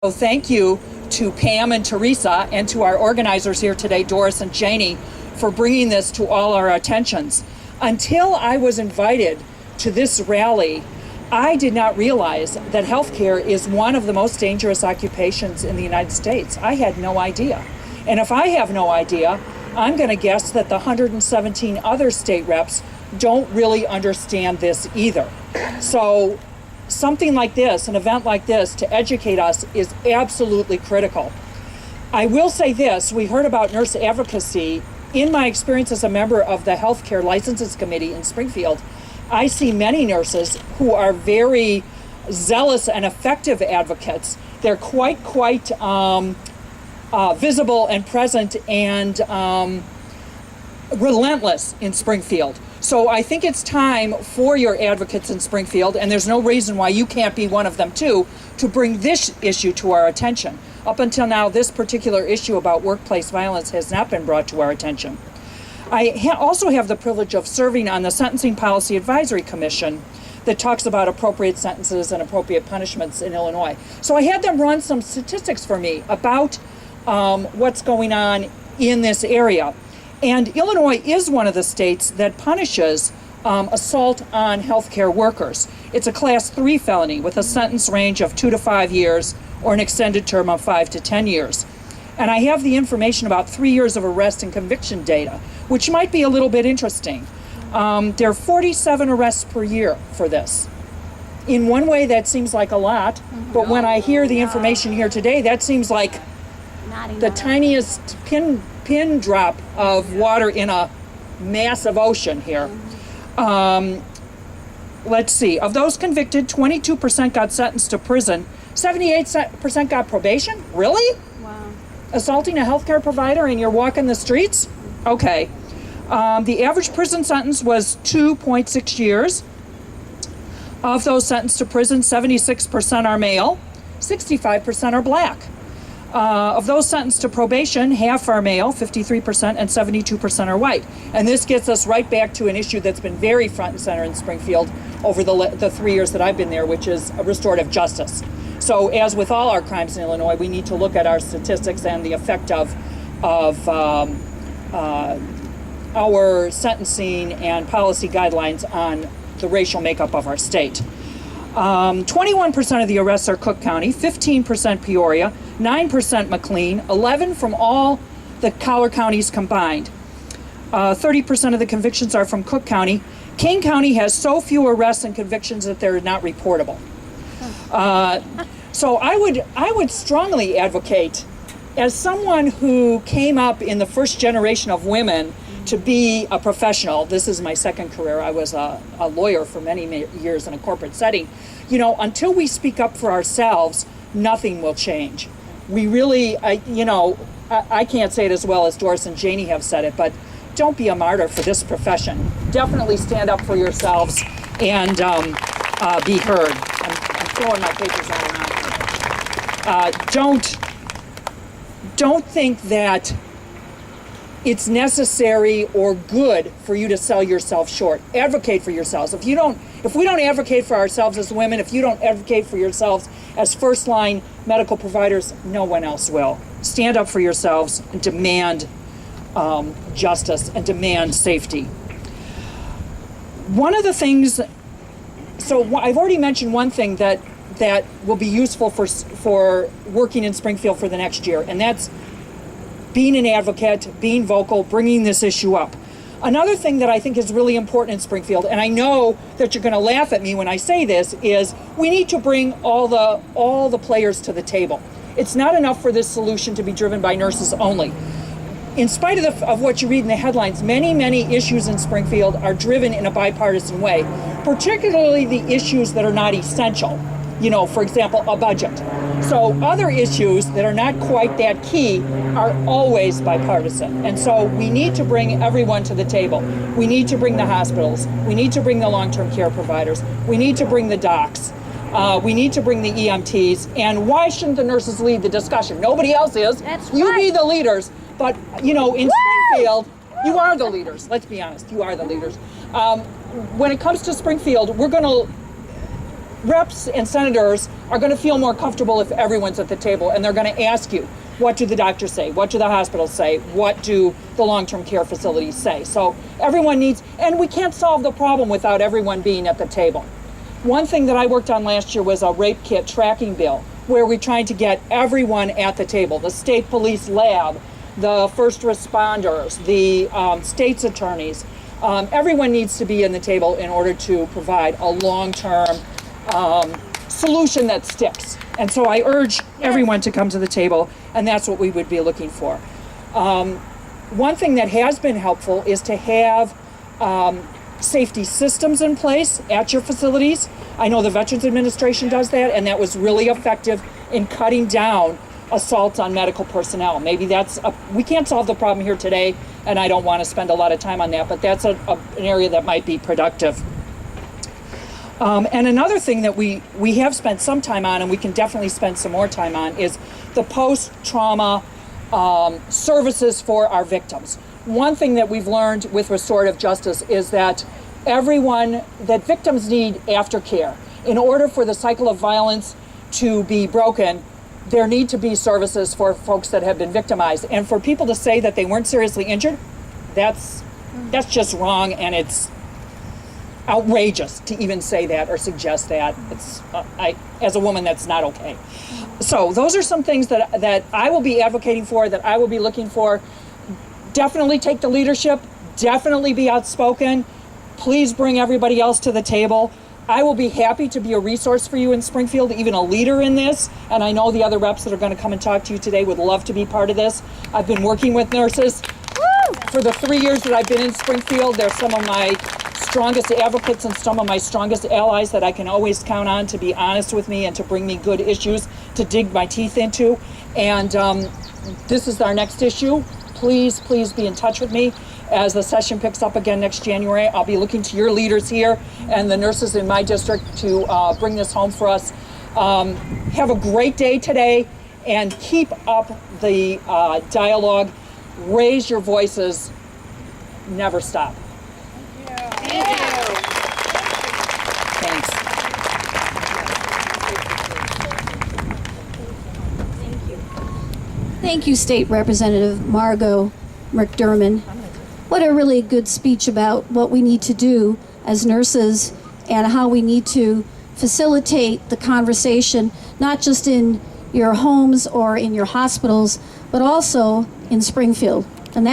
So thank you to Pam and Teresa and to our organizers here today, Doris and Janie, for bringing this to all our attentions. Until I was invited to this rally, I did not realize that healthcare is one of the most dangerous occupations in the United States. I had no idea. And if I have no idea, I'm going to guess that the 117 other state reps don't really understand this either. So something like this, an event like this, to educate us is absolutely critical. I will say this, we heard about nurse advocacy. In my experience as a member of the Healthcare Licenses Committee in Springfield, I see many nurses who are very zealous and effective advocates. They're quite visible and present and relentless in Springfield. So I think it's time for your advocates in Springfield, and there's no reason why you can't be one of them too, to bring this issue to our attention. Up until now, this particular issue about workplace violence has not been brought to our attention. I also have the privilege of serving on the Sentencing Policy Advisory Commission that talks about appropriate sentences and appropriate punishments in Illinois. So I had them run some statistics for me about what's going on in this area. And Illinois is one of the states that punishes assault on healthcare workers. It's a class 3 felony with a sentence range of 2 to 5 years or an extended term of 5 to 10 years. And I have the information about 3 years of arrest and conviction data, which might be a little bit interesting. There are 47 arrests per year for this. In one way, that seems like a lot, but when I hear the information here today, that seems like the tiniest pin drop of water in a massive ocean here. Let's see, of those convicted, 22% got sentenced to prison, 78% got probation? Really? Wow. Assaulting a healthcare provider and you're walking the streets? Okay. The average prison sentence was 2.6 years. Of those sentenced to prison, 76% are male, 65% are black. Of those sentenced to probation, half are male, 53%, and 72% are white. And this gets us right back to an issue that's been very front and center in Springfield over the 3 years that I've been there, which is restorative justice. So as with all our crimes in Illinois, we need to look at our statistics and the effect of our sentencing and policy guidelines on the racial makeup of our state. 21% of the arrests are Cook County, 15% Peoria, 9% McLean, 11% from all the collar counties combined. 30% of the convictions are from Cook County. Kane County has so few arrests and convictions that they're not reportable. So I would strongly advocate, as someone who came up in the first generation of women to be a professional. This is my second career. I was a lawyer for many years in a corporate setting. You know, until we speak up for ourselves, nothing will change. We really, I can't say it as well as Doris and Janie have said it, but don't be a martyr for this profession. Definitely stand up for yourselves and be heard. I'm throwing my papers all around. Don't think that it's necessary or good for you to sell yourself short. Advocate for yourselves. If we don't advocate for ourselves as women, if you don't advocate for yourselves as first-line medical providers, no one else will. Stand up for yourselves and demand justice and demand safety. One of the things, so I've already mentioned one thing that will be useful for working in Springfield for the next year, and that's being an advocate, being vocal, bringing this issue up. Another thing that I think is really important in Springfield, and I know that you're going to laugh at me when I say this, is we need to bring all the players to the table. It's not enough for this solution to be driven by nurses only. In spite of what you read in the headlines, many issues in Springfield are driven in a bipartisan way, particularly the issues that are not essential. You know, for example, a budget. So other issues that are not quite that key are always bipartisan. And so we need to bring everyone to the table. We need to bring the hospitals. We need to bring the long-term care providers. We need to bring the docs. We need to bring the EMTs. And why shouldn't the nurses lead the discussion? Nobody else is. That's you right. be the leaders. But, you know, in Springfield, you are the leaders. Let's be honest. You are the leaders. When it comes to Springfield, we're going to reps and senators are going to feel more comfortable if everyone's at the table, and they're going to ask you, what do the doctors say? What do the hospitals say? What do the long-term care facilities say? So everyone needs, and we can't solve the problem without everyone being at the table. One thing that I worked on last year was a rape kit tracking bill, where we're trying to get everyone at the table, the state police lab, the first responders, the state's attorneys. Everyone needs to be in the table in order to provide a long-term solution that sticks. And so I urge everyone to come to the table, and that's what we would be looking for. One thing that has been helpful is to have safety systems in place at your facilities. I know the Veterans Administration does that, and that was really effective in cutting down assaults on medical personnel. Maybe we can't solve the problem here today, and I don't want to spend a lot of time on that, but that's an area that might be productive. And another thing that we have spent some time on, and we can definitely spend some more time on, is the post-trauma services for our victims. One thing that we've learned with restorative justice is that that victims need aftercare. In order for the cycle of violence to be broken, there need to be services for folks that have been victimized. And for people to say that they weren't seriously injured, that's just wrong, and it's outrageous to even say that or suggest that. It's as a woman, that's not okay. So those are some things that I will be advocating for, that I will be looking for. Definitely take the leadership, definitely be outspoken. Please bring everybody else to the table. I will be happy to be a resource for you in Springfield, even a leader in this. And I know the other reps that are going to come and talk to you today would love to be part of this. I've been working with nurses for the 3 years that I've been in Springfield. They're some of my strongest advocates and some of my strongest allies that I can always count on to be honest with me and to bring me good issues to dig my teeth into. And this is our next issue. Please be in touch with me as the session picks up again next January. I'll be looking to your leaders here and the nurses in my district to bring this home for us. Have a great day today, and keep up the dialogue. Raise your voices. Never stop. Thank you. Thanks. Thank you, State Representative Margo McDermed. What a really good speech about what we need to do as nurses and how we need to facilitate the conversation, not just in your homes or in your hospitals, but also in Springfield. And that